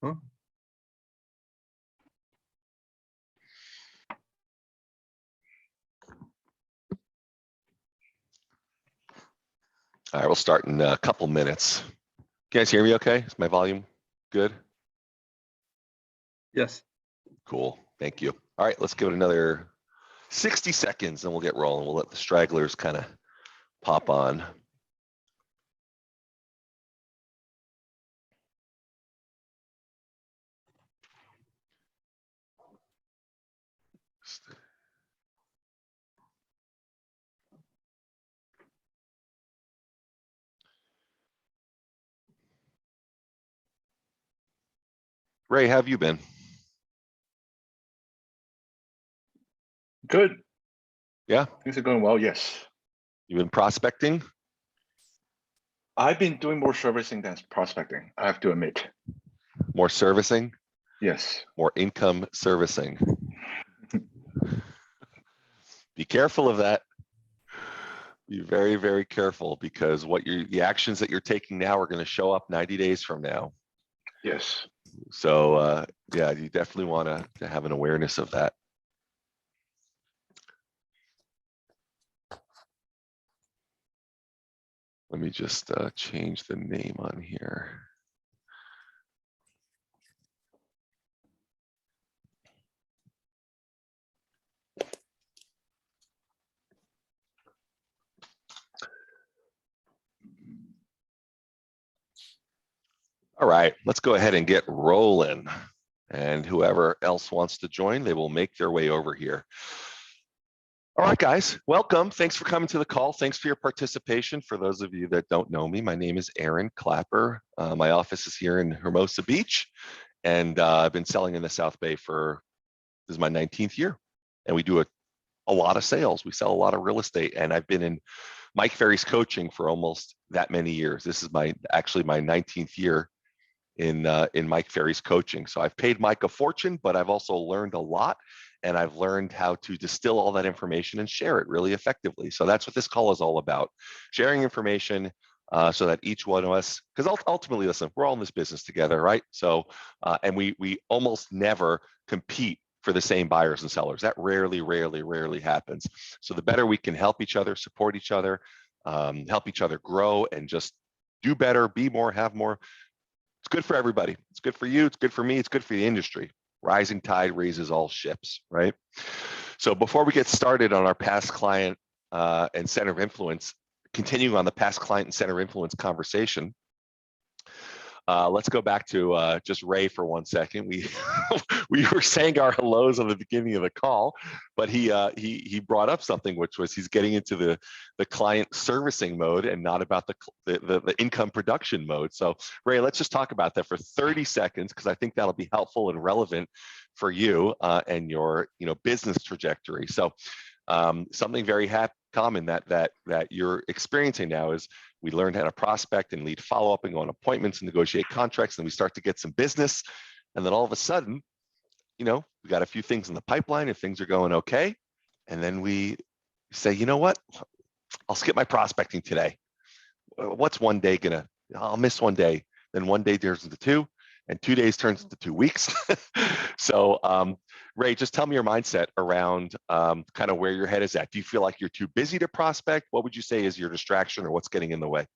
Huh? All right, we'll start in a couple minutes. Can you guys hear me okay? Is my volume good? Yes. Cool, thank you. All right, let's give it another 60 seconds and we'll get rolling. We'll let the stragglers kind of pop on. Ray, how have you been? Good. Yeah? Things are going well, yes. You've been prospecting? I've been doing more servicing than prospecting, I have to admit. More servicing? Yes. More income servicing. Be careful of that. Be very, very careful, because the actions that you're taking now are going to show up 90 days from now. Yes. So yeah, you definitely want to have an awareness of that. Let me just change the name on here. All right, let's go ahead and get rolling. And whoever else wants to join, they will make their way over here. All right, guys, welcome. Thanks for coming to the call. Thanks for your participation. For those of you that don't know me, my name is Aaron Klapper. My office is here in Hermosa Beach, and I've been selling in the South Bay this is my 19th year. And we do a lot of sales. We sell a lot of real estate, and I've been in Mike Ferry's coaching for almost that many years. This is actually my 19th year in Mike Ferry's coaching. So I've paid Mike a fortune, but I've also learned a lot, and I've learned how to distill all that information and share it really effectively. So that's what this call is all about: sharing information so that each one of us, because ultimately, listen, we're all in this business together, right? So and we almost never compete for the same buyers and sellers. That rarely happens. So the better we can help each other, support each other, help each other grow, and just do better, be more, have more. It's good for everybody. It's good for you. It's good for me. It's good for the industry. Rising tide raises all ships, right? So before we get started on our past client and center of influence, continuing on the past client and center of influence conversation, let's go back to just Ray for 1 second. We were saying our hellos on the beginning of the call, but he brought up something, which was he's getting into the client servicing mode and not about the income production mode. So Ray, let's just talk about that for 30 seconds, because I think that'll be helpful and relevant for you and your business trajectory. So something very common that you're experiencing now is we learned how to prospect and lead follow-up and go on appointments and negotiate contracts, and we start to get some business, and then all of a sudden, we got a few things in the pipeline and things are going okay, and then we say, you know what, I'll skip my prospecting today. What's one day I'll miss one day, then one day turns into two, and 2 days turns into 2 weeks. So Ray, just tell me your mindset around kind of where your head is at. Do you feel like you're too busy to prospect? What would you say is your distraction, or what's getting in the way?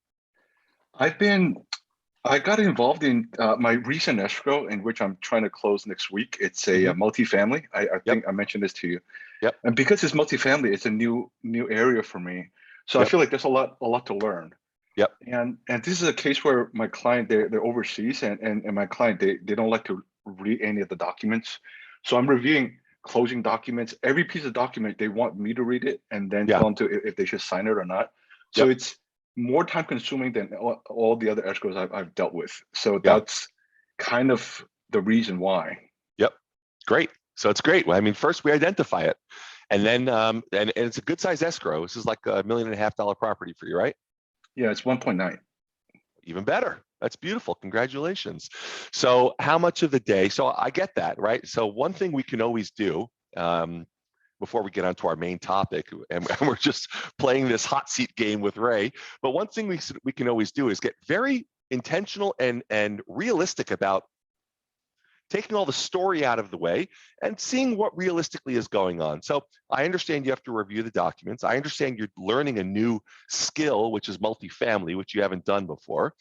I got involved in my recent escrow, in which I'm trying to close next week. It's a multifamily. I think I mentioned this to you. Yep. And because it's multifamily, it's a new area for me. So I feel like there's a lot to learn. Yep. And this is a case where my client, they're overseas, and my client, they don't like to read any of the documents. So I'm reviewing closing documents. Every piece of document, they want me to read it and then tell them if they should sign it or not. So it's more time consuming than all the other escrows I've dealt with. So that's kind of the reason why. Yep. Great. So it's great. Well, I mean, first we identify it, and then and it's a good size escrow. This is like $1.5 million property for you, right? Yeah, it's 1.9. Even better. That's beautiful. Congratulations. So how much of the day? So I get that, right? So one thing we can always do before we get onto our main topic, and we're just playing this hot seat game with Ray, but one thing we can always do is get very intentional and realistic about taking all the story out of the way and seeing what realistically is going on. So I understand you have to review the documents. I understand you're learning a new skill, which is multifamily, which you haven't done before.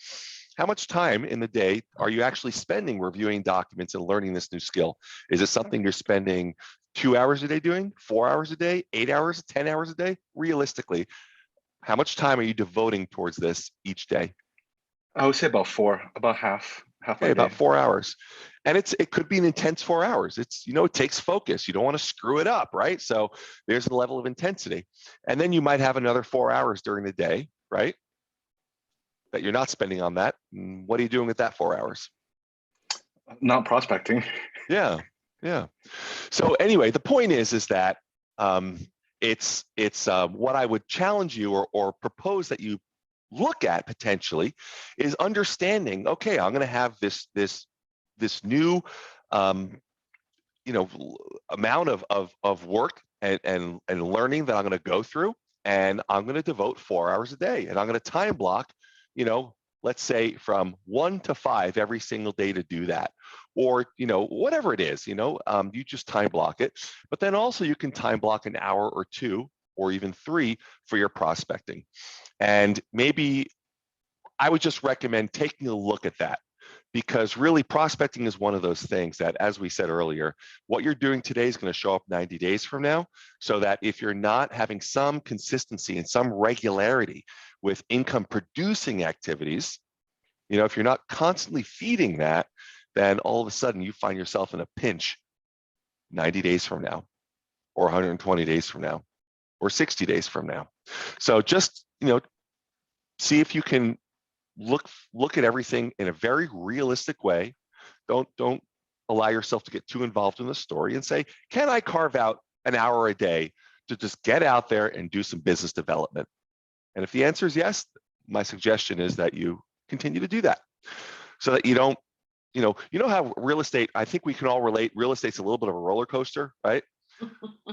How much time in the day are you actually spending reviewing documents and learning this new skill? Is it something you're spending 2 hours a day doing, 4 hours a day, 8 hours, 10 hours a day? Realistically, how much time are you devoting towards this each day? I would say about four, about half my Okay, about day. 4 hours. And it could be an intense 4 hours. It's, it takes focus. You don't want to screw it up, right? So there's a level of intensity. And then you might have another 4 hours during the day, right? That you're not spending on that. What are you doing with that 4 hours? Not prospecting. Yeah, yeah. So anyway, the point is that it's what I would challenge you or propose that you look at potentially is understanding. Okay, I'm going to have this new amount of work and learning that I'm going to go through, and I'm going to devote 4 hours a day, and I'm going to time block, let's say from 1 to 5 every single day to do that, or whatever it is, you just time block it. But then also you can time block an hour or 2 or even 3 for your prospecting, and maybe I would just recommend taking a look at that, because really prospecting is one of those things that, as we said earlier, what you're doing today is going to show up 90 days from now. So that if you're not having some consistency and some regularity with income producing activities, if you're not constantly feeding that, then all of a sudden you find yourself in a pinch 90 days from now, or 120 days from now, or 60 days from now. So just, see if you can look at everything in a very realistic way. Don't allow yourself to get too involved in the story, and say, can I carve out an hour a day to just get out there and do some business development? And if the answer is yes, my suggestion is that you continue to do that, so that you don't, how real estate, I think we can all relate, real estate's a little bit of a roller coaster, right?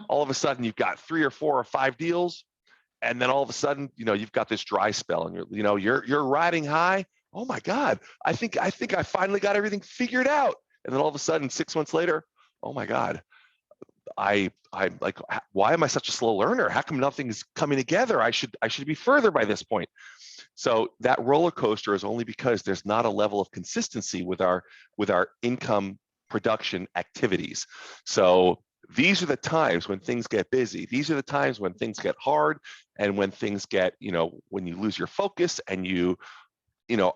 All of a sudden you've got 3 or 4 or 5 deals, and then all of a sudden, you've got this dry spell, and you're riding high. Oh my God, I think I finally got everything figured out. And then all of a sudden, 6 months later, oh my God, I'm like, why am I such a slow learner? How come nothing's coming together? I should be further by this point. So that roller coaster is only because there's not a level of consistency with our income production activities. So these are the times when things get busy. These are the times when things get hard, and when things get, when you lose your focus and you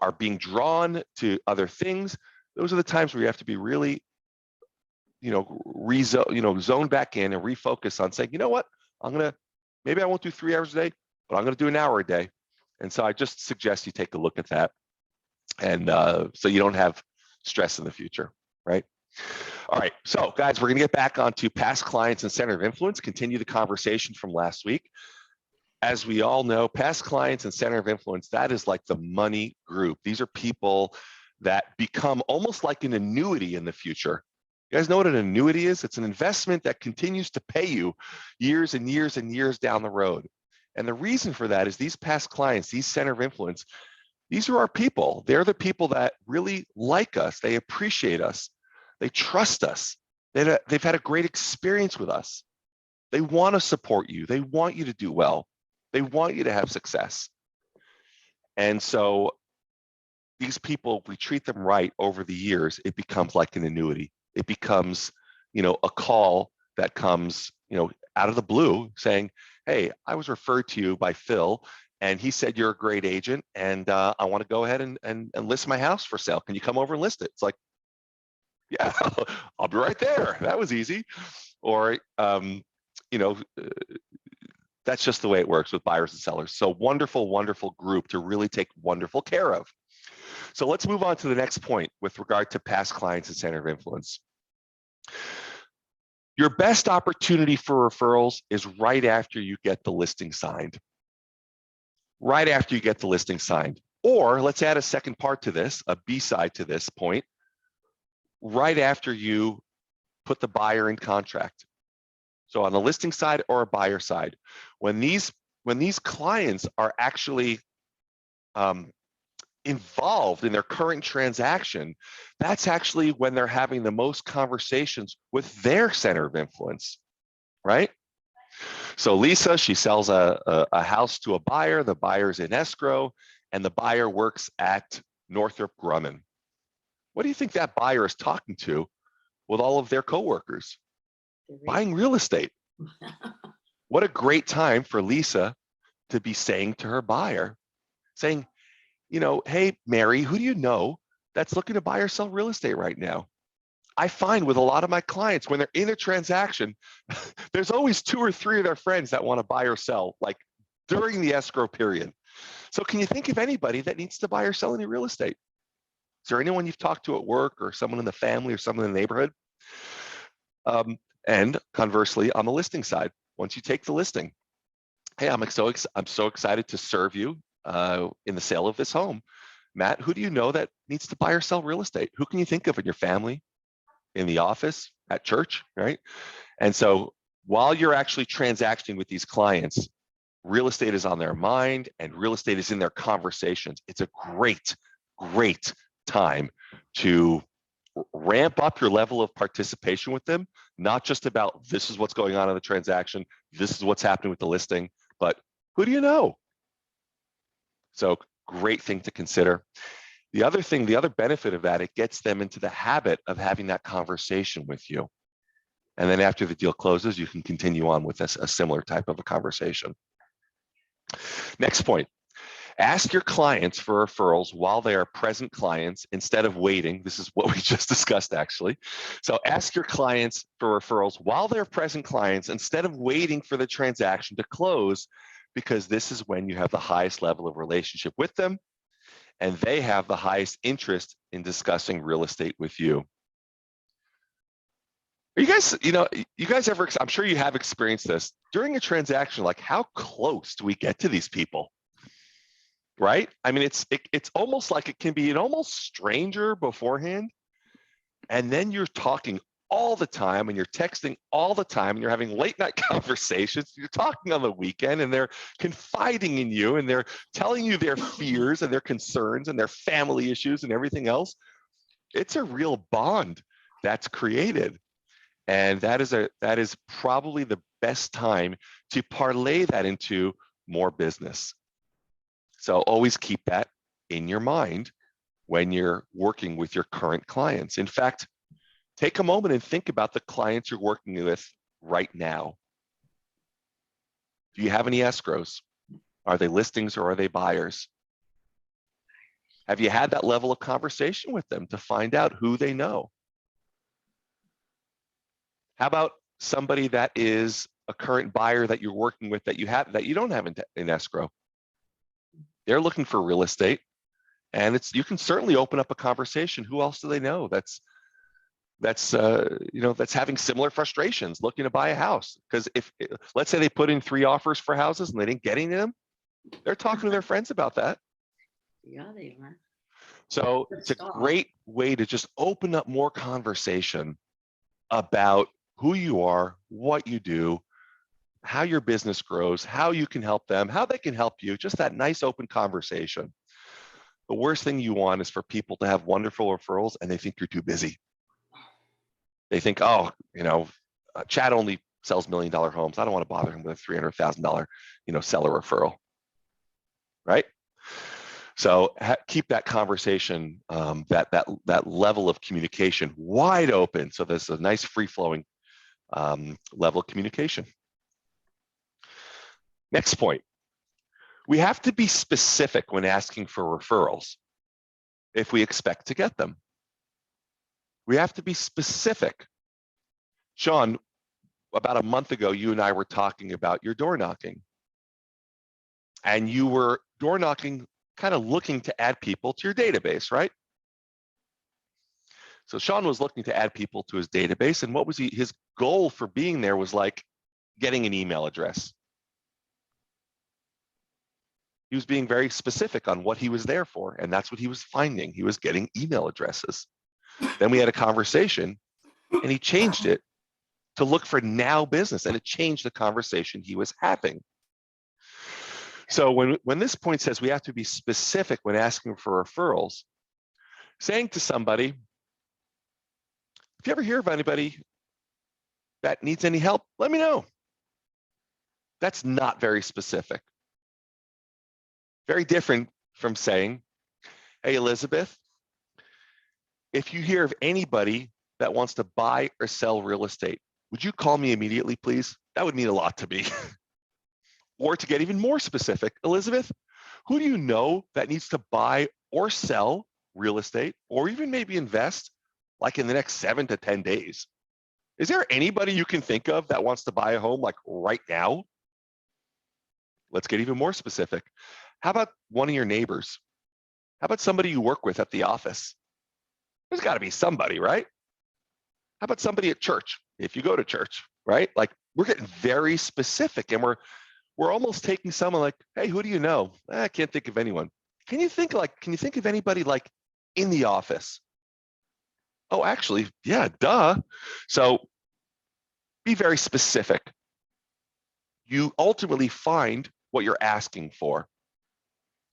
are being drawn to other things. Those are the times where you have to be really, zone back in and refocus on saying, you know what, maybe I won't do 3 hours a day, but I'm going to do an hour a day. And so I just suggest you take a look at that, and so you don't have stress in the future, right? All right, so guys, we're going to get back onto past clients and center of influence, continue the conversation from last week. As we all know, past clients and center of influence, that is like the money group. These are people that become almost like an annuity in the future. You guys know what an annuity is? It's an investment that continues to pay you years and years and years down the road. And the reason for that is these past clients, these center of influence, these are our people. They're the people that really like us. They appreciate us. They trust us. They've had a great experience with us. They want to support you. They want you to do well. They want you to have success. And so these people, if we treat them right over the years, it becomes like an annuity. It becomes, a call that comes, out of the blue saying, hey, I was referred to you by Phil, and he said you're a great agent, and I want to go ahead and list my house for sale. Can you come over and list it? It's like, yeah, I'll be right there. That was easy. Or, that's just the way it works with buyers and sellers. So wonderful, wonderful group to really take wonderful care of. So let's move on to the next point with regard to past clients and center of influence. Your best opportunity for referrals is right after you get the listing signed. Right after you get the listing signed. Or let's add a second part to this, a B side to this point, right after you put the buyer in contract. So on the listing side or a buyer side, when these clients are actually involved in their current transaction, that's actually when they're having the most conversations with their center of influence, right? So Lisa, she sells a house to a buyer. The buyer's in escrow, and the buyer works at Northrop Grumman. What do you think that buyer is talking to with all of their coworkers? Buying real estate. What a great time for Lisa to be saying to her buyer, saying, you know, hey, Mary, who do you know that's looking to buy or sell real estate right now? I find with a lot of my clients, when they're in a transaction, there's always 2 or 3 of their friends that want to buy or sell, like during the escrow period. So can you think of anybody that needs to buy or sell any real estate? Is there anyone you've talked to at work or someone in the family or someone in the neighborhood? And conversely, on the listing side, once you take the listing, hey, I'm so excited to serve you in the sale of this home. Matt, who do you know that needs to buy or sell real estate? Who can you think of in your family, in the office, at church, right? And so while you're actually transacting with these clients, real estate is on their mind and real estate is in their conversations. It's a great, great time to ramp up your level of participation with them, not just about this is what's going on in the transaction, this is what's happening with the listing, but who do you know? So great thing to consider. The other benefit of that, it gets them into the habit of having that conversation with you. And then after the deal closes, you can continue on with a similar type of a conversation. Next point, ask your clients for referrals while they are present clients instead of waiting. This is what we just discussed, actually. So ask your clients for referrals while they're present clients instead of waiting for the transaction to close, because this is when you have the highest level of relationship with them and they have the highest interest in discussing real estate with you. Are you guys, you guys ever, I'm sure you have experienced this during a transaction, like how close do we get to these people? Right? I mean, it's almost like it can be an almost stranger beforehand. And then you're talking all the time and you're texting all the time and you're having late night conversations. You're talking on the weekend and they're confiding in you and they're telling you their fears and their concerns and their family issues and everything else. It's a real bond that's created. And that is probably the best time to parlay that into more business. So always keep that in your mind when you're working with your current clients. In fact, take a moment and think about the clients you're working with right now. Do you have any escrows? Are they listings or are they buyers? Have you had that level of conversation with them to find out who they know? How about somebody that is a current buyer that you're working with that you don't have in escrow? They're looking for real estate, and you can certainly open up a conversation. Who else do they know that's having similar frustrations looking to buy a house? Because if let's say they put in 3 offers for houses and they didn't get any of them, they're talking to their friends about that. Yeah, they are. So it's a great way to just open up more conversation about who you are, what you do, how your business grows, how you can help them, how they can help you, just that nice open conversation. The worst thing you want is for people to have wonderful referrals and they think you're too busy. They think, oh, Chad only sells $1 million homes. I don't want to bother him with a $300,000, seller referral, right? So keep that conversation, that level of communication wide open. So there's a nice free-flowing level of communication. Next point, we have to be specific when asking for referrals if we expect to get them. We have to be specific. Sean, about a month ago, you and I were talking about your door knocking. And you were door knocking, kind of looking to add people to your database, right? So Sean was looking to add people to his database, and what was his goal for being there was like getting an email address. He was being very specific on what he was there for, and that's what he was finding. He was getting email addresses. Then we had a conversation, and he changed it to look for now business, and it changed the conversation he was having. So when this point says we have to be specific when asking for referrals, saying to somebody, if you ever hear of anybody that needs any help, let me know. That's not very specific. Very different from saying, hey, Elizabeth, if you hear of anybody that wants to buy or sell real estate, would you call me immediately, please? That would mean a lot to me. Or to get even more specific, Elizabeth, who do you know that needs to buy or sell real estate, or even maybe invest like in the next 7 to 10 days? Is there anybody you can think of that wants to buy a home like right now? Let's get even more specific. How about one of your neighbors? How about somebody you work with at the office? There's got to be somebody, right? How about somebody at church, if you go to church, right? Like we're getting very specific, and we're almost taking someone like, hey, who do you know? I can't think of anyone. Can you think of anybody like in the office? Oh, actually, yeah, duh. So be very specific. You ultimately find what you're asking for.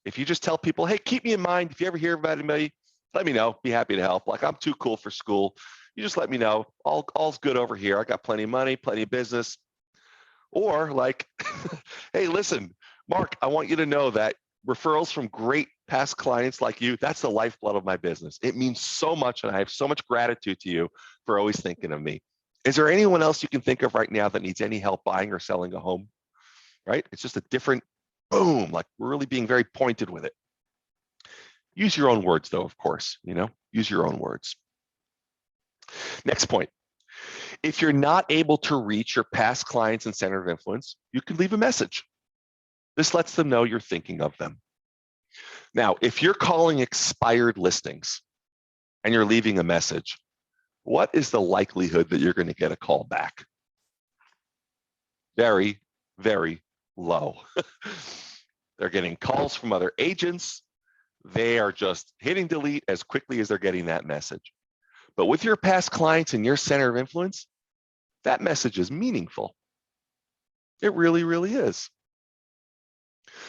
If you just tell people, hey, keep me in mind. If you ever hear about anybody, let me know. Be happy to help. Like I'm too cool for school. You just let me know. All's good over here. I got plenty of money, plenty of business. Or like, hey, listen, Mark, I want you to know that referrals from great past clients like you, that's the lifeblood of my business. It means so much, and I have so much gratitude to you for always thinking of me. Is there anyone else you can think of right now that needs any help buying or selling a home? Right? It's just a different boom, like we're really being very pointed with it. Use your own words though, of course, use your own words. Next point. If you're not able to reach your past clients and center of influence, you can leave a message. This lets them know you're thinking of them. Now, if you're calling expired listings and you're leaving a message, what is the likelihood that you're going to get a call back? Very, very low. They're getting calls from other agents. They are just hitting delete as quickly as they're getting that message. But with your past clients and your center of influence, that message is meaningful. It really, really is.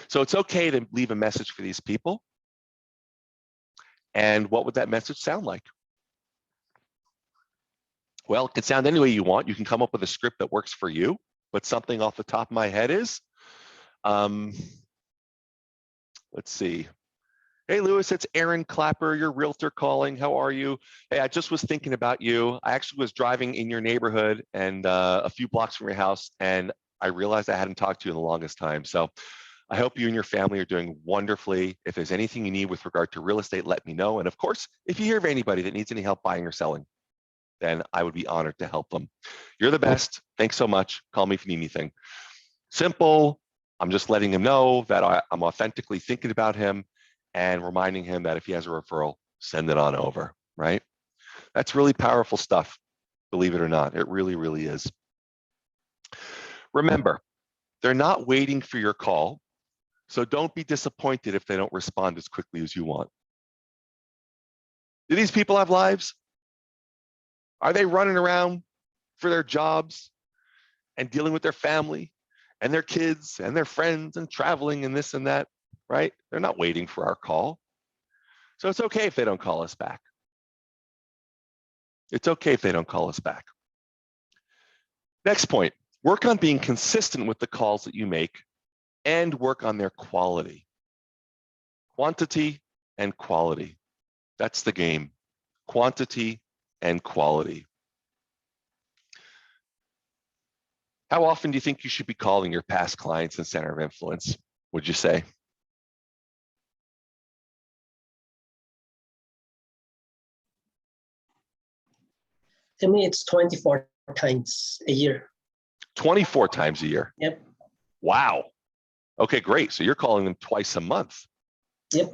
So it's okay to leave a message for these people. And what would that message sound like? Well, it can sound any way you want. You can come up with a script that works for you, but something off the top of my head is, let's see. Hey, Lewis, it's Aaron Klapper, your realtor calling. How are you? Hey, I just was thinking about you. I actually was driving in your neighborhood and a few blocks from your house, and I realized I hadn't talked to you in the longest time. So I hope you and your family are doing wonderfully. If there's anything you need with regard to real estate, let me know. And of course, if you hear of anybody that needs any help buying or selling, then I would be honored to help them. You're the best. Thanks so much. Call me if you need anything. Simple. I'm just letting him know that I'm authentically thinking about him and reminding him that if he has a referral, send it on over, right? That's really powerful stuff, believe it or not. It really, really is. Remember, they're not waiting for your call, so don't be disappointed if they don't respond as quickly as you want. Do these people have lives? Are they running around for their jobs and dealing with their family and their kids and their friends and traveling and this and that, right? They're not waiting for our call. So it's okay if they don't call us back. It's okay if they don't call us back. Next point, work on being consistent with the calls that you make and work on their quality. Quantity and quality. That's the game. Quantity and quality. How often do you think you should be calling your past clients and center of influence, would you say? To me, it's 24 times a year. 24 times a year? Yep. Wow. Okay, great. So you're calling them twice a month. Yep.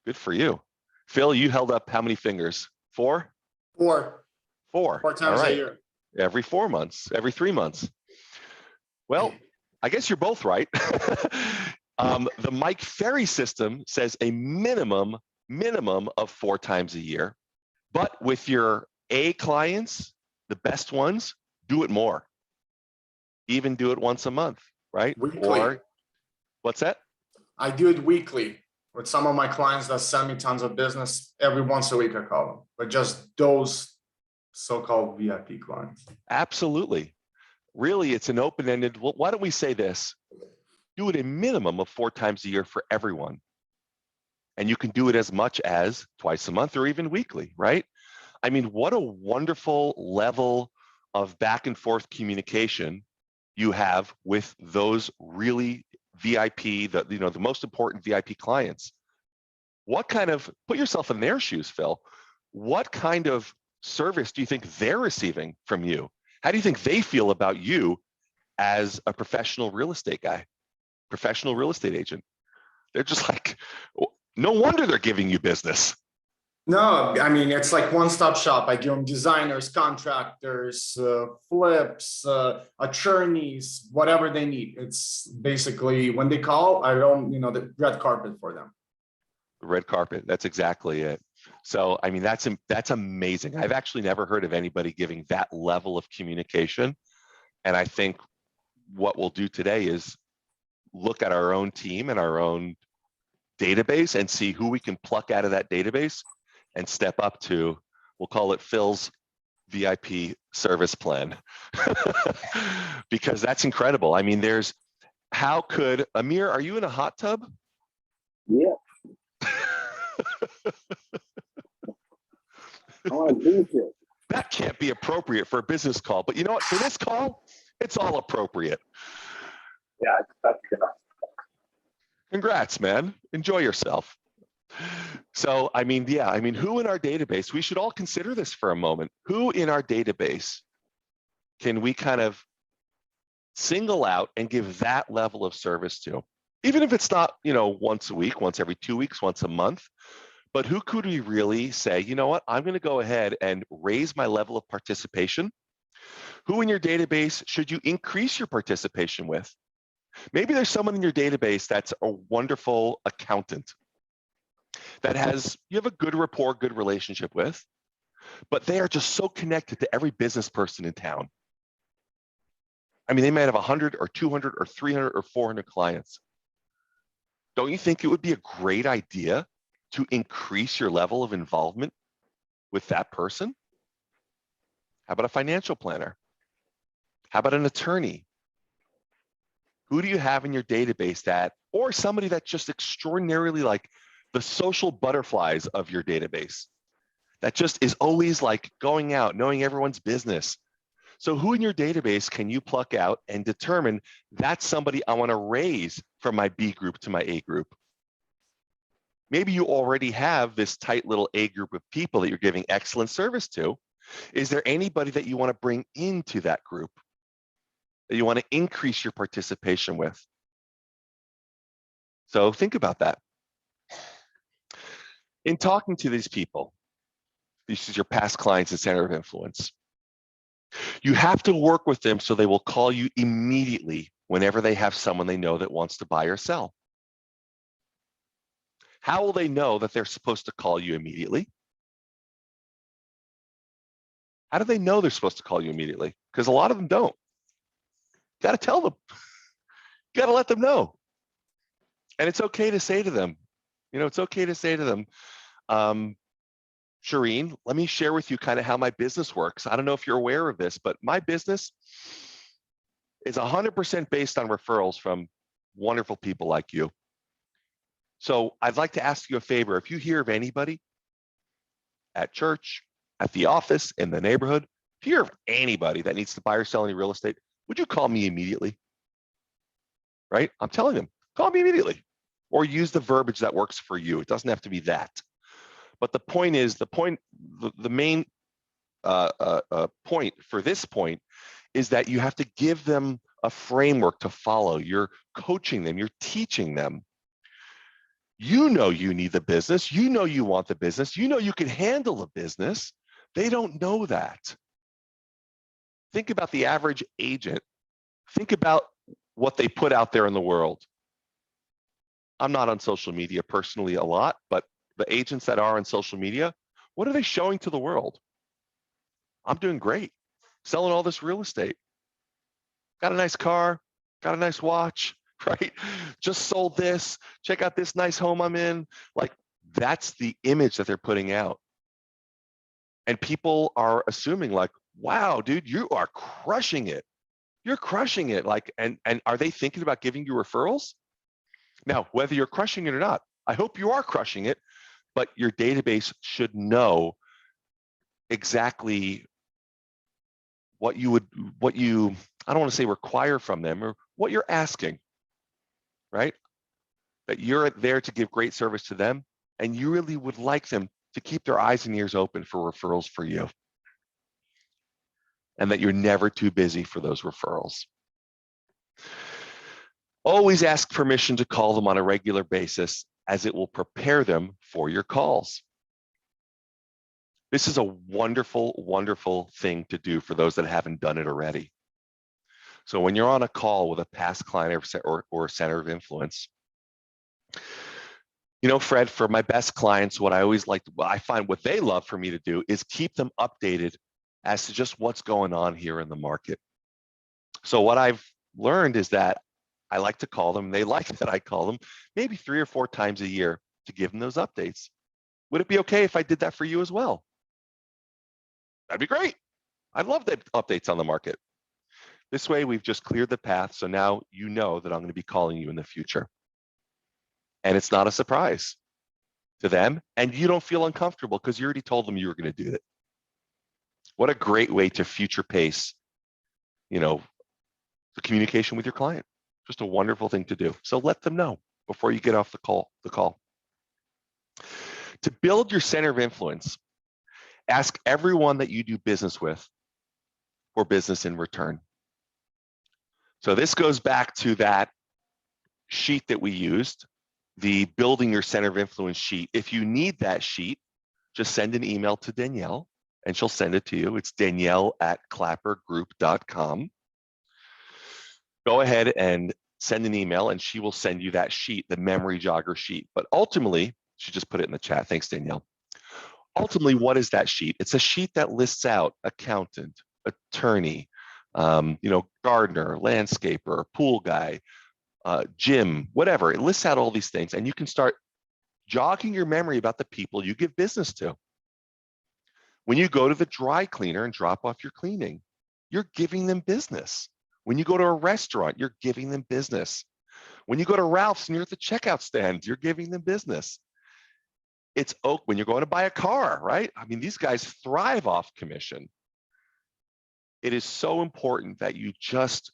Good for you. Phil, you held up how many fingers? 4? 4. 4. 4 times a year. Every 4 months, every 3 months. Well, I guess you're both right. The Mike Ferry system says a minimum of 4 times a year. But with your A clients, the best ones, do it more. Even do it once a month, right? Weekly. Or what's that? I do it weekly with some of my clients that send me tons of business. Every once a week I call them, but just those so-called VIP clients. Absolutely. Really, it's an open-ended, well, why don't we say this? Do it a minimum of 4 times a year for everyone. And you can do it as much as twice a month or even weekly, right? I mean, what a wonderful level of back and forth communication you have with those really VIP, the most important VIP clients. What kind of, put yourself in their shoes, Phil. What kind of service do you think they're receiving from you? How do you think they feel about you as a professional real estate guy, professional real estate agent? They're just like, no wonder they're giving you business. No, I mean, it's like one-stop shop. I give them designers, contractors, flips, attorneys, whatever they need. It's basically when they call, I don't, the red carpet for them. The red carpet, that's exactly it. So, I mean, that's amazing. I've actually never heard of anybody giving that level of communication. And I think what we'll do today is look at our own team and our own database and see who we can pluck out of that database and step up to, we'll call it Phil's VIP service plan. Because that's incredible. I mean, how could, Amir, are you in a hot tub? Yeah. I want to do this. That can't be appropriate for a business call, but you know what? For this call, it's all appropriate. Yeah, that's good. Congrats, man. Enjoy yourself. So, I mean, yeah, I mean, who in our database, we should all consider this for a moment. Who in our database can we kind of single out and give that level of service to? Even if it's not, once a week, once every 2 weeks, once a month, but who could we really say, you know what, I'm going to go ahead and raise my level of participation? Who in your database should you increase your participation with? Maybe there's someone in your database that's a wonderful accountant that you have a good rapport, good relationship with, but they are just so connected to every business person in town. I mean, they might have 100 or 200 or 300 or 400 clients. Don't you think it would be a great idea to increase your level of involvement with that person? How about a financial planner? How about an attorney? Who do you have in your database or somebody that's just extraordinarily like the social butterflies of your database that just is always like going out, knowing everyone's business? So who in your database can you pluck out and determine that's somebody I want to raise from my B group to my A group? Maybe you already have this tight little A group of people that you're giving excellent service to. Is there anybody that you want to bring into that group that you want to increase your participation with? So think about that. In talking to these people, this is your past clients and center of influence, you have to work with them so they will call you immediately whenever they have someone they know that wants to buy or sell. How will they know that they're supposed to call you immediately? How do they know they're supposed to call you immediately? Because a lot of them don't. You got to tell them. You got to let them know. And it's okay to say to them, it's okay to say to them, Shireen, let me share with you kind of how my business works. I don't know if you're aware of this, but my business is 100% based on referrals from wonderful people like you. So I'd like to ask you a favor. If you hear of anybody at church, at the office, in the neighborhood, if you hear of anybody that needs to buy or sell any real estate, would you call me immediately? Right? I'm telling them, call me immediately. Or use the verbiage that works for you. It doesn't have to be that. But the point is, the main point for this point is that you have to give them a framework to follow. You're coaching them, you're teaching them. You know you need the business, you know you want the business, you know you can handle the business. They don't know that. Think about the average agent. Think about what they put out there in the world. I'm not on social media personally a lot, but the agents that are on social media, what are they showing to the world? I'm doing great, selling all this real estate. Got a nice car, got a nice watch, right? Just sold this, check out this nice home I'm in. Like, that's the image that they're putting out. And people are assuming like, wow, dude, you are crushing it. You're crushing it. Like, and are they thinking about giving you referrals? Now, whether you're crushing it or not, I hope you are crushing it, but your database should know exactly what you, I don't want to say require from them, or what you're asking, right? That you're there to give great service to them, and you really would like them to keep their eyes and ears open for referrals for you, and that you're never too busy for those referrals. Always ask permission to call them on a regular basis, as it will prepare them for your calls. This is a wonderful, wonderful thing to do for those that haven't done it already. So when you're on a call with a past client or a center of influence, you know, Fred, for my best clients, what I always like, I find what they love for me to do is keep them updated as to just what's going on here in the market. So what I've learned is that I like to call them, they like that I call them maybe 3 or 4 times a year to give them those updates. Would it be okay if I did that for you as well? That'd be great. I'd love the updates on the market. This way, we've just cleared the path. So now you know that I'm going to be calling you in the future. And it's not a surprise to them. And you don't feel uncomfortable because you already told them you were going to do it. What a great way to future pace, you know, the communication with your client. Just a wonderful thing to do. So let them know before you get off the call. To build your center of influence, ask everyone that you do business with for business in return. So this goes back to that sheet that we used, the building your center of influence sheet. If you need that sheet, just send an email to Danielle and she'll send it to you. It's Danielle@klappergroup.com. Go ahead and send an email and she will send you that sheet, the memory jogger sheet. But ultimately, she just put it in the chat. Thanks, Danielle. Ultimately, what is that sheet? It's a sheet that lists out accountant, attorney, you know, gardener, landscaper, pool guy, gym, whatever. It lists out all these things, and you can start jogging your memory about the people you give business to. When you go to the dry cleaner and drop off your cleaning, you're giving them business. When you go to a restaurant, you're giving them business. When you go to Ralph's and you're at the checkout stand, you're giving them business. It's when you're going to buy a car, right? I mean, these guys thrive off commission. It is so important that you just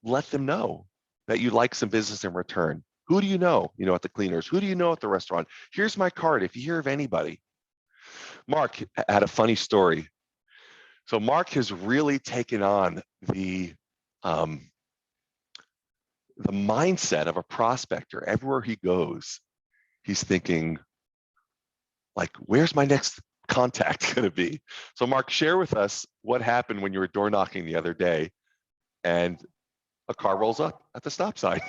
let them know that you'd like some business in return. Who do you know at the cleaners? Who do you know at the restaurant? Here's my card if you hear of anybody. Mark had a funny story. So Mark has really taken on the mindset of a prospector. Everywhere he goes, he's thinking, like, where's my next contact going to be? So Mark, share with us what happened when you were door knocking the other day and a car rolls up at the stop sign.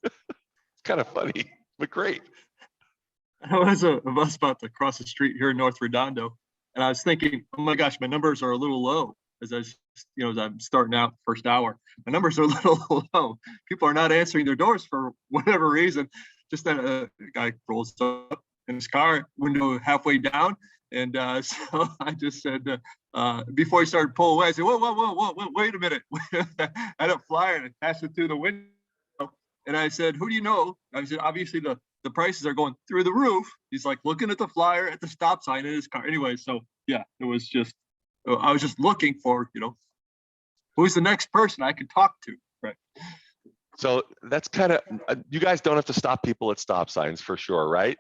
It's kind of funny, but great. I was a bus about to cross the street here in North Redondo, and I was thinking, oh my gosh, my numbers are a little low as as I'm starting out first hour. My numbers are a little low. People are not answering their doors for whatever reason. Just that a guy rolls up in his car, window halfway down, and so I just said before he started pulling away, I said, whoa, wait a minute. I had a flyer and I passed it through the window, and I said, who do you know? I said, obviously the prices are going through the roof. He's like looking at the flyer at the stop sign in his car. Anyway, so yeah, it was just, I was just looking for, who's the next person I could talk to, right? So that's kind of, you guys don't have to stop people at stop signs for sure, right?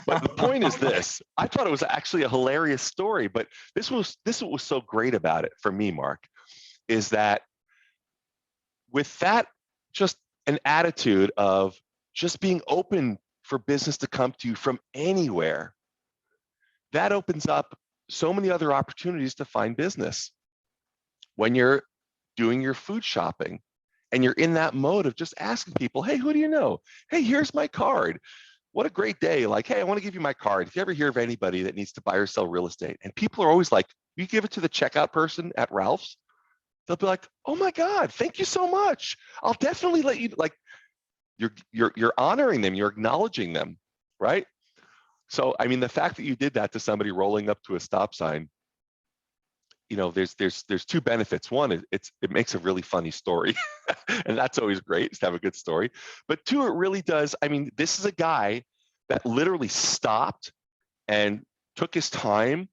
But the point is this, I thought it was actually a hilarious story, but this was what was so great about it for me, Mark, is that with that, just an attitude of just being open for business to come to you from anywhere, that opens up so many other opportunities to find business. When you're doing your food shopping and you're in that mode of just asking people, hey, who do you know? Hey, here's my card. What a great day. Like, hey, I want to give you my card. If you ever hear of anybody that needs to buy or sell real estate, and people are always like, you give it to the checkout person at Ralph's? they'll be like, oh my God, thank you so much. I'll definitely let you, like, you're honoring them, you're acknowledging them, right? So, I mean, the fact that you did that to somebody rolling up to a stop sign, you know, there's two benefits. One, it makes a really funny story, and that's always great, is to have a good story. But two, it really does. I mean, this is a guy that literally stopped and took his time,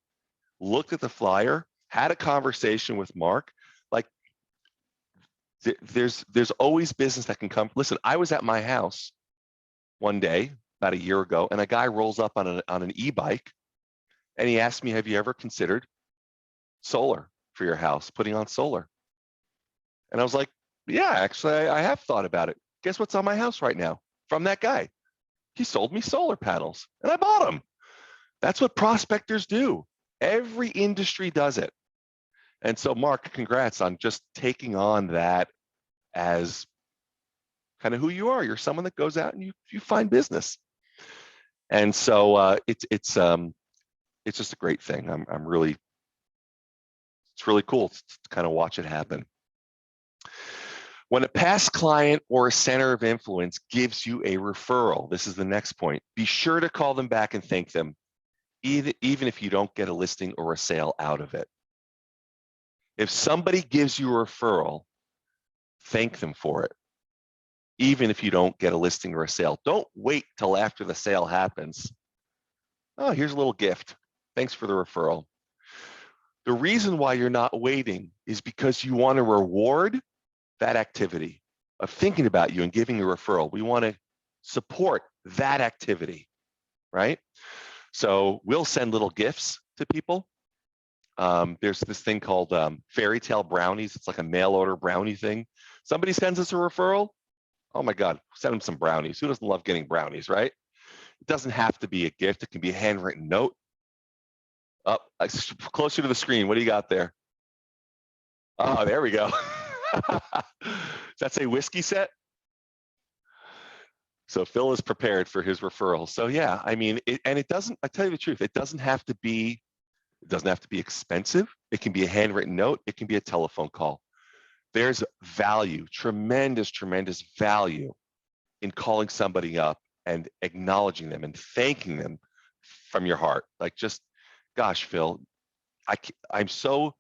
looked at the flyer, had a conversation with Mark. Like, there's always business that can come. Listen, I was at my house one day about a year ago, and a guy rolls up on an e-bike, and he asked me, have you ever considered solar for your house, putting on solar? And I was like, yeah, actually, I have thought about it. Guess what's on my house right now from that guy? He sold me solar panels, and I bought them. That's what prospectors do. Every industry does it. And so, Mark, congrats on just taking on that as kind of who you are. You're someone that goes out and you find business. And so it's just a great thing. It's really cool to kind of watch it happen. When a past client or a center of influence gives you a referral, this is the next point, be sure to call them back and thank them, even if you don't get a listing or a sale out of it. If somebody gives you a referral, thank them for it, even if you don't get a listing or a sale. Don't wait till after the sale happens. Oh, here's a little gift. Thanks for the referral. The reason why you're not waiting is because you want to reward that activity of thinking about you and giving a referral. We want to support that activity, right? So we'll send little gifts to people. There's this thing called fairy tale brownies. It's like a mail order brownie thing. Somebody sends us a referral. Oh my God, send them some brownies. Who doesn't love getting brownies, right? It doesn't have to be a gift. It can be a handwritten note. Up closer to the screen. What do you got there? Oh, there we go. Does that say whiskey set? So Phil is prepared for his referral. So yeah, I mean, it doesn't, I tell you the truth, it doesn't have to be expensive. It can be a handwritten note. It can be a telephone call. There's value, tremendous value in calling somebody up and acknowledging them and thanking them from your heart. Like, just, gosh, Phil, I'm so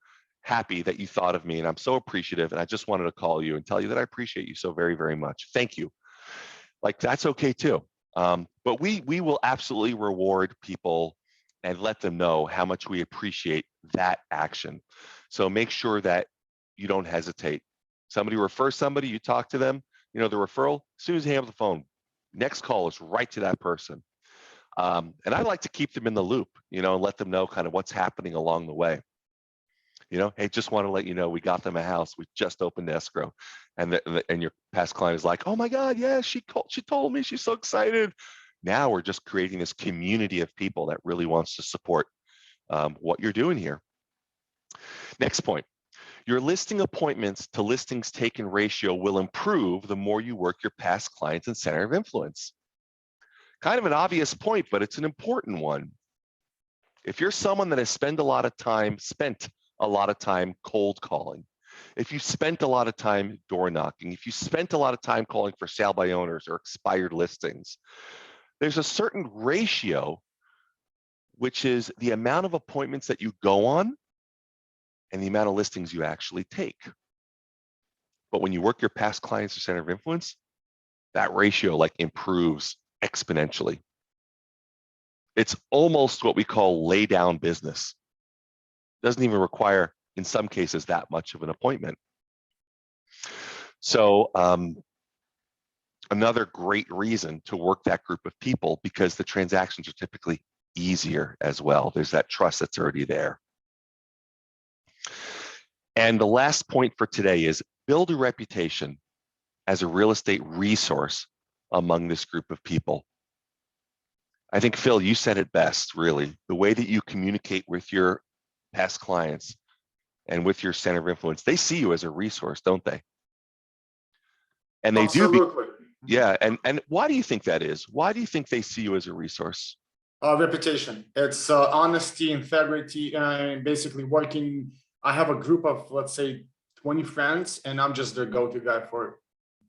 happy that you thought of me, and I'm so appreciative, and I just wanted to call you and tell you that I appreciate you so very, very much. Thank you. Like, that's okay too. But we will absolutely reward people and let them know how much we appreciate that action. So make sure that you don't hesitate. Somebody refers somebody, you talk to them, you know, the referral, as soon as you hang up the phone, next call is right to that person. And I like to keep them in the loop, you know, and let them know kind of what's happening along the way. You know, hey, just want to let you know we got them a house. We just opened escrow, and your past client is like, oh my God, yeah, she told me, she's so excited. Now we're just creating this community of people that really wants to support what you're doing here. Next point, your listing appointments to listings taken ratio will improve the more you work your past clients and center of influence. Kind of an obvious point, but it's an important one. If you're someone that has spent a lot of time cold calling, if you spent a lot of time door knocking, if you spent a lot of time calling for sale by owners or expired listings, there's a certain ratio, which is the amount of appointments that you go on and the amount of listings you actually take. But when you work your past clients or center of influence, that ratio like improves exponentially. It's almost what we call lay down business. Doesn't even require, in some cases, that much of an appointment. So another great reason to work that group of people, because the transactions are typically easier as well. There's that trust that's already there. And the last point for today is build a reputation as a real estate resource among this group of people. I think, Phil, you said it best, really. The way that you communicate with your past clients and with your center of influence, they see you as a resource, don't they? And they Absolutely. do. Yeah, and why do you think that is? Why do you think they see you as a resource? Reputation. It's honesty, integrity, and basically working. I have a group of, let's say, 20 friends, and I'm just their go-to guy for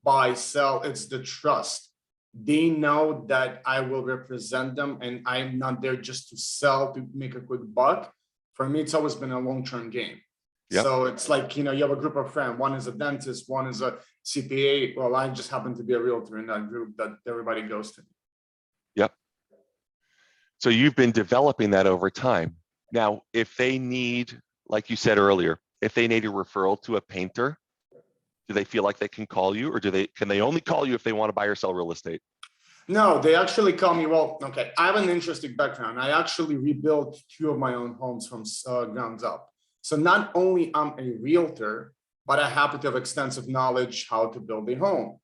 buy, sell. It's the trust. They know that I will represent them and I'm not there just to sell to make a quick buck. For me, it's always been a long-term game. Yep. So it's like, you have a group of friends. One is a dentist, one is a CPA. Well, I just happen to be a realtor in that group that everybody goes to. Yep. So you've been developing that over time. Now, if they need, like you said earlier, if they need a referral to a painter, do they feel like they can call you, or can they only call you if they want to buy or sell real estate? No, they actually call me. Well, okay, I have an interesting background. I actually rebuilt 2 of my own homes from ground up. So not only I'm a realtor, but I happen to have extensive knowledge how to build a home,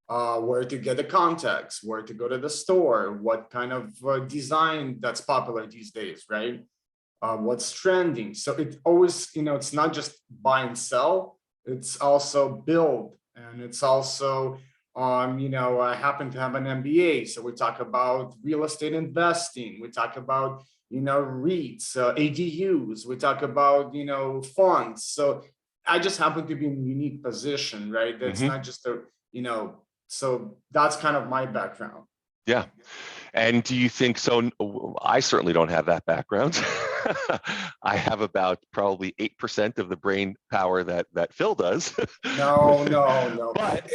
where to get the contacts, where to go to the store, what kind of design that's popular these days, right? What's trending. So it always, it's not just buy and sell, it's also build, and it's also, I happen to have an MBA. So we talk about real estate investing. We talk about, REITs, ADUs. We talk about, funds. So I just happen to be in a unique position, right? That's not just so that's kind of my background. Yeah. And do you think so? I certainly don't have that background. I have about probably 8% of the brain power that Phil does. No. But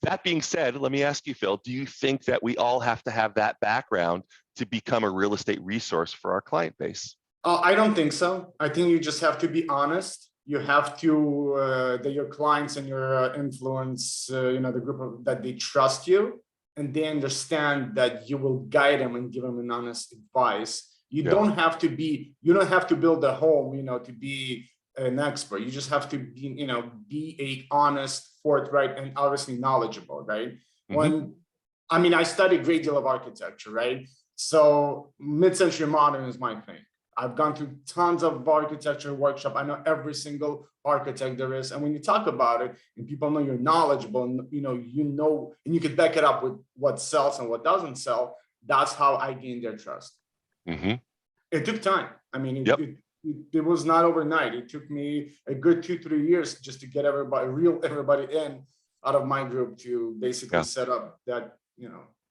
that being said, let me ask you, Phil, do you think that we all have to have that background to become a real estate resource for our client base? I don't think so. I think you just have to be honest. You have to, that your clients and your influence, the group that they trust you, and they understand that you will guide them and give them an honest advice. You don't have to build a home, to be an expert. You just have to be, be a honest, forthright, and obviously knowledgeable, right? I studied a great deal of architecture, right? So mid-century modern is my thing. I've gone through tons of architecture workshop. I know every single architect there is. And when you talk about it and people know you're knowledgeable and and you could back it up with what sells and what doesn't sell, that's how I gained their trust. It took time. I mean, it was not overnight. It took me a good 2-3 years just to get everybody in out of my group to basically set up that,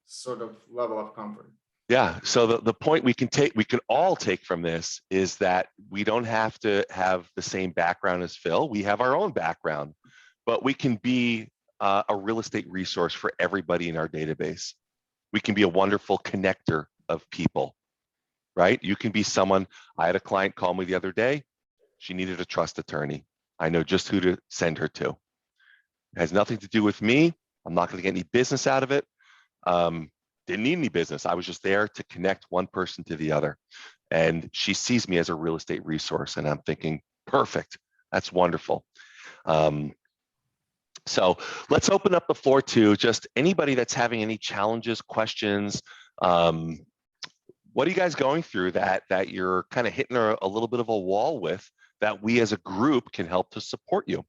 sort of level of comfort. Yeah. So the point we can all take from this is that we don't have to have the same background as Phil. We have our own background, but we can be a real estate resource for everybody in our database. We can be a wonderful connector of people, right? You can be someone. I had a client call me the other day. She needed a trust attorney. I know just who to send her to. It has nothing to do with me. I'm not going to get any business out of it. Didn't need any business. I was just there to connect one person to the other. And she sees me as a real estate resource. And I'm thinking, perfect. That's wonderful. So let's open up the floor to just anybody that's having any challenges, questions. What are you guys going through that you're kind of hitting a little bit of a wall with, that we as a group can help to support you?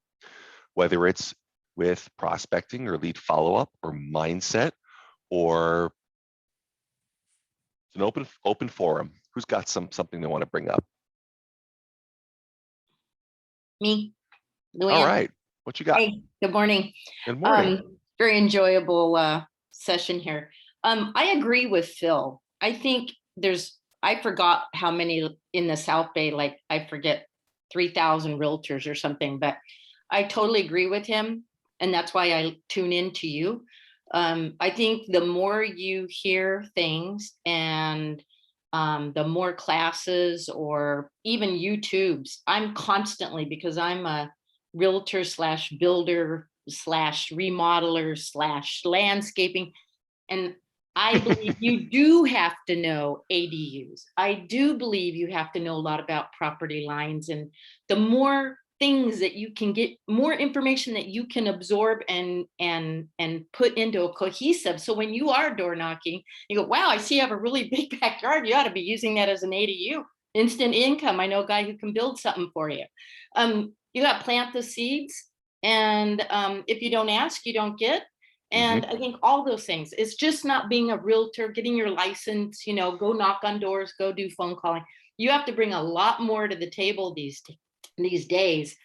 Whether it's with prospecting or lead follow-up or mindset, or it's an open forum. Who's got something they want to bring up? Me. All right. What you got? Hey, good morning. Good morning. Very enjoyable session here. I agree with Phil. I think I forgot how many in the South Bay, like I forget 3,000 realtors or something, but I totally agree with him. And that's why I tune in to you. I think the more you hear things and the more classes or even YouTubes, I'm constantly, because I'm a realtor / builder / remodeler / landscaping. And I believe you do have to know ADUs. I do believe you have to know a lot about property lines, and the more things that you can get, more information that you can absorb and put into a cohesive. So when you are door knocking, you go, wow, I see you have a really big backyard. You ought to be using that as an ADU. Instant income. I know a guy who can build something for you. You got to plant the seeds. And if you don't ask, you don't get. And I think all those things, it's just not being a realtor, getting your license, go knock on doors, go do phone calling. You have to bring a lot more to the table these days.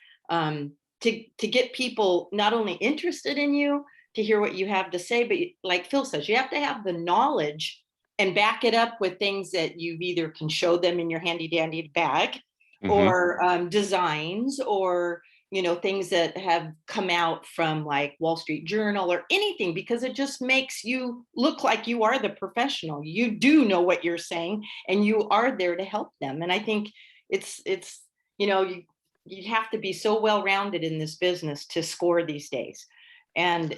to get people not only interested in you, to hear what you have to say, but like Phil says, you have to have the knowledge and back it up with things that you either can show them in your handy dandy bag, or designs, or things that have come out from like Wall Street Journal or anything, because it just makes you look like you are the professional. You do know what you're saying, and you are there to help them. And I think it's you have to be so well-rounded in this business to score these days, and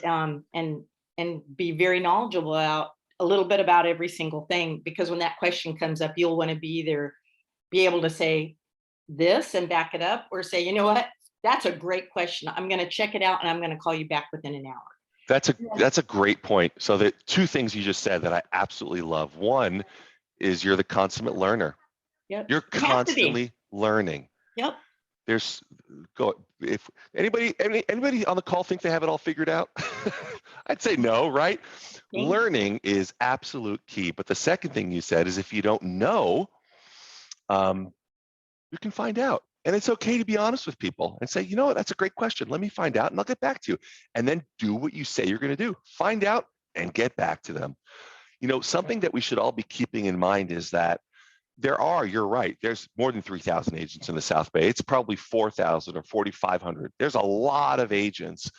be very knowledgeable about a little bit about every single thing, because when that question comes up, you'll want to be able to say this and back it up, or say, you know what, that's a great question. I'm going to check it out and I'm going to call you back within an hour. That's a great point. So the two things you just said that I absolutely love. One is you're the consummate learner. Yep. You're You have to be. constantly learning. Yep. If anybody on the call think they have it all figured out, I'd say no, right? Okay. Learning is absolute key. But the second thing you said is if you don't know, you can find out. And it's okay to be honest with people and say, you know what, that's a great question. Let me find out and I'll get back to you. And then do what you say you're going to do. Find out and get back to them. Something that we should all be keeping in mind is that you're right, there's more than 3,000 agents in the South Bay. It's probably 4,000 or 4,500. There's a lot of agents.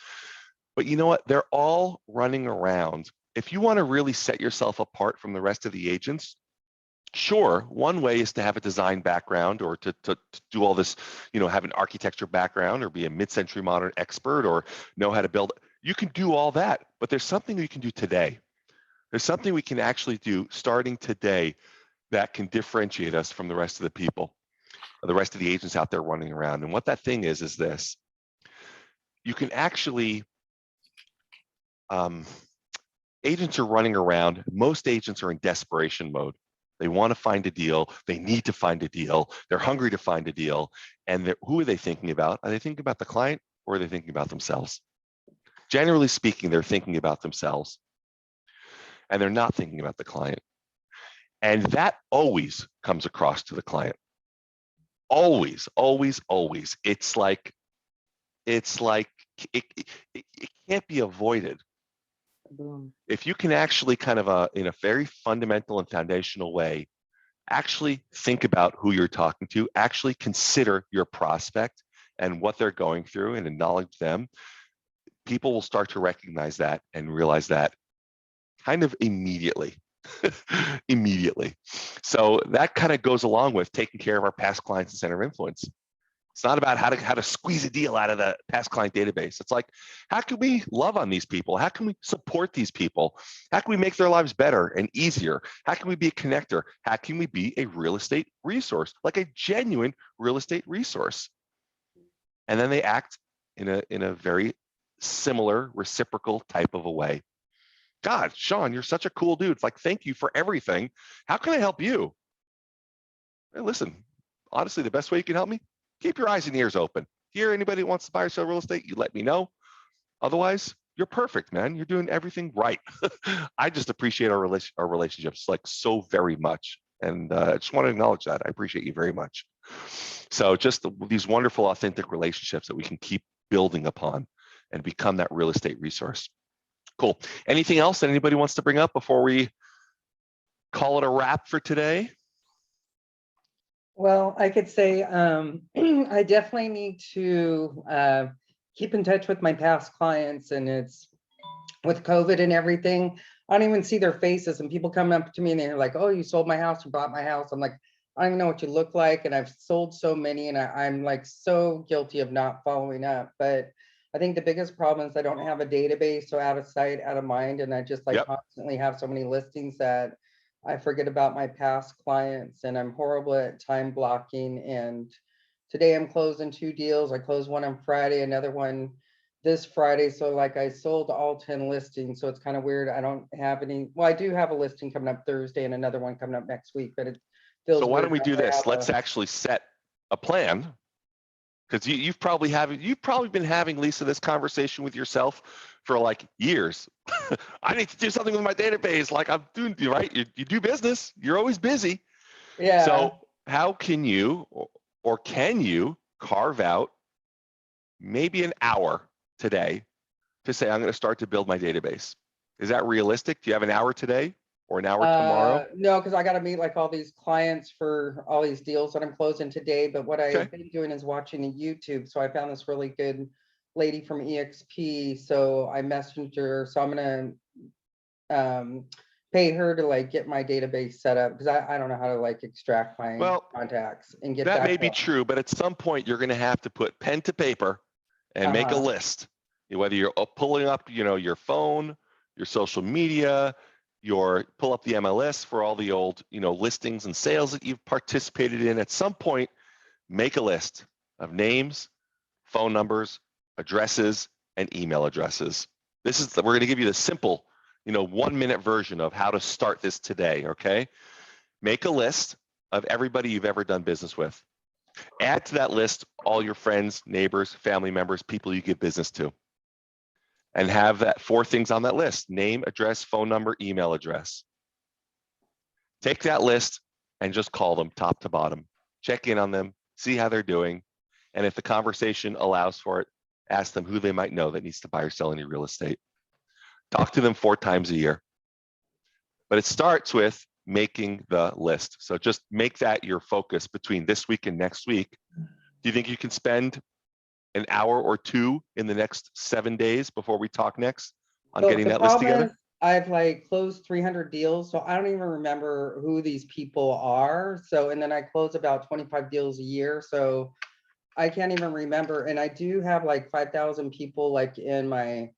But you know what? They're all running around. If you want to really set yourself apart from the rest of the agents, sure, one way is to have a design background, or to do all this, have an architecture background, or be a mid-century modern expert, or know how to build. You can do all that, but there's something we can do today. There's something we can actually do starting today that can differentiate us from the rest of the people, or the rest of the agents out there running around. And what that thing is this. You can actually, agents are running around. Most agents are in desperation mode. They want to find a deal. They need to find a deal. They're hungry to find a deal. And who are they thinking about? Are they thinking about the client, or are they thinking about themselves? Generally speaking, they're thinking about themselves, and they're not thinking about the client. And that always comes across to the client. Always, always, always. It's like it can't be avoided. Boom. If you can actually kind of in a very fundamental and foundational way, actually think about who you're talking to, actually consider your prospect and what they're going through and acknowledge them, people will start to recognize that and realize that kind of immediately. Immediately. So that kind of goes along with taking care of our past clients and center of influence. It's not about how to squeeze a deal out of the past client database. It's like, how can we love on these people? How can we support these people? How can we make their lives better and easier? How can we be a connector? How can we be a real estate resource, like a genuine real estate resource? And then they act in a very similar, reciprocal type of a way. God, Sean, you're such a cool dude. It's like, thank you for everything. How can I help you? Hey, listen, honestly, the best way you can help me, keep your eyes and ears open. Here, anybody who wants to buy or sell real estate, you let me know. Otherwise, you're perfect, man. You're doing everything right. I just appreciate our relationships like so very much. And I just want to acknowledge that. I appreciate you very much. So just these wonderful, authentic relationships that we can keep building upon and become that real estate resource. Cool. Anything else that anybody wants to bring up before we call it a wrap for today? Well, I could say I definitely need to keep in touch with my past clients, and it's with COVID and everything. I don't even see their faces, and people come up to me and they're like, "Oh, you sold my house, you bought my house." I'm like, I don't even know what you look like, and I've sold so many, and I'm like so guilty of not following up. But I think the biggest problem is I don't have a database, so out of sight, out of mind, and I just like constantly have so many listings that I forget about my past clients, and I'm horrible at time blocking. And today I'm closing 2 deals. I closed one on Friday, another one this Friday. So like I sold all 10 listings. So it's kind of weird. I don't have any. Well, I do have a listing coming up Thursday and another one coming up next week, but it feels so why weird don't we do this? Let's actually set a plan, because you've probably been having, Lisa, this conversation with yourself for like years. I need to do something with my database. Like I'm doing, right? You do business. You're always busy. Yeah. So how can you, or can you carve out maybe an hour today to say, I'm going to start to build my database. Is that realistic? Do you have an hour today or an hour tomorrow? No, because I got to meet like all these clients for all these deals that I'm closing today. But what Okay. I've been doing is watching a YouTube. So I found this really good lady from EXP. So I messaged her. So I'm gonna pay her to like get my database set up because I don't know how to like extract my Well, contacts and get that that may be going. true, but at some point you're going to have to put pen to paper and make a Uh-huh. list. Whether you're pulling up, your phone, your social media, pull up the MLS for all the old, listings and sales that you've participated in. At some point, make a list of names, phone numbers, addresses, and email addresses. We're going to give you the simple, 1-minute version of how to start this today. Okay. Make a list of everybody you've ever done business with. Add to that list all your friends, neighbors, family members, people you give business to. And have that 4 things on that list: name, address, phone number, email address. Take that list and just call them top to bottom. Check in on them, see how they're doing. And if the conversation allows for it, ask them who they might know that needs to buy or sell any real estate. Talk to them 4 times a year. But it starts with making the list. So just make that your focus between this week and next week. Do you think you can spend an hour or 2 in the next 7 days before we talk next on So getting the that list problem together? is I've like closed 300 deals, so I don't even remember who these people are. So, and then I close about 25 deals a year. So I can't even remember. And I do have like 5,000 people like in my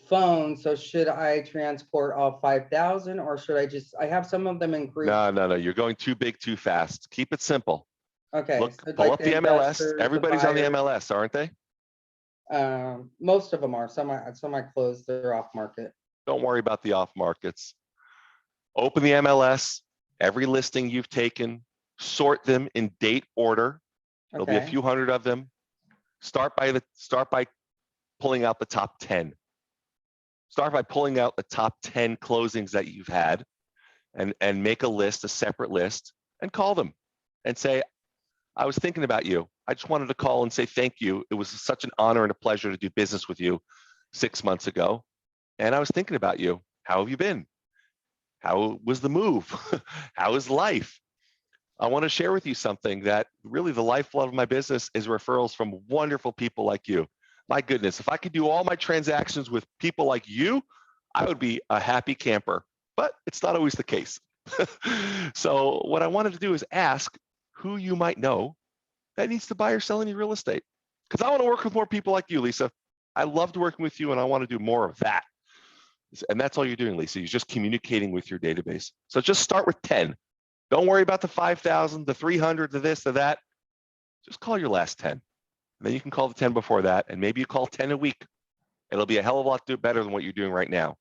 phone. So should I transport all 5,000 or should I have some of them in groups? No. You're going too big, too fast. Keep it simple. Okay. Look, So it's pull like up the the MLS. investors, the Everybody's on the buyers. MLS, aren't they? Most of them are. Some I closed. They're off market. Don't worry about the off markets. Open the MLS, every listing you've taken, sort them in date order. There'll be a Okay. few hundred of them. Start by pulling out the top 10. Start by pulling out the top 10 closings that you've had and make a separate list, and call them and say, I was thinking about you. I just wanted to call and say thank you. It was such an honor and a pleasure to do business with you 6 months ago. And I was thinking about you. How have you been? How was the move? How is life? I want to share with you something that really the lifeblood of my business is referrals from wonderful people like you. My goodness, if I could do all my transactions with people like you, I would be a happy camper, but it's not always the case. So what I wanted to do is ask who you might know that needs to buy or sell any real estate. Because I want to work with more people like you, Lisa. I loved working with you and I want to do more of that. And that's all you're doing, Lisa. You're just communicating with your database. So just start with 10. Don't worry about the 5,000, the 300, the this, the that. Just call your last 10. And then you can call the 10 before that. And maybe you call 10 a week. It'll be a hell of a lot better than what you're doing right now.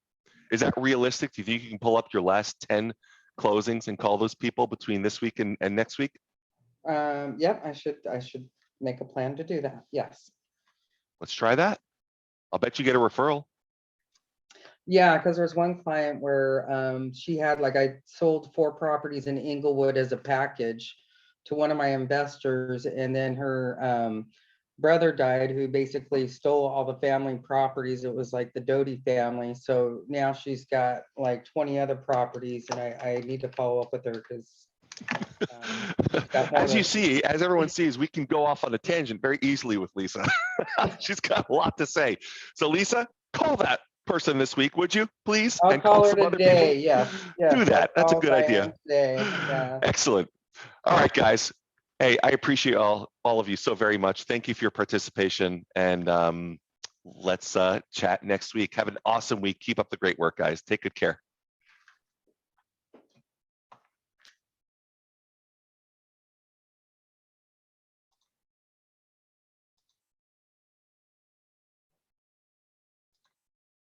Is that realistic? Do you think you can pull up your last 10 closings and call those people between this week and next week? Yep, I should make a plan to do that. Yes. Let's try that. I'll bet you get a referral. Yeah, because there's one client where she had like I sold 4 properties in Inglewood as a package to one of my investors, and then her brother died, who basically stole all the family properties. It was like the Doty family. So now she's got like 20 other properties, and I need to follow up with her because As you see, as everyone sees, we can go off on a tangent very easily with Lisa. She's got a lot to say. So Lisa, call that person this week, would you please? I'll And call her some other today. people. Yes. Do that. That's a good idea. Yeah. Excellent. All right, guys. Hey, I appreciate all of you so very much. Thank you for your participation. And let's chat next week. Have an awesome week. Keep up the great work, guys. Take good care.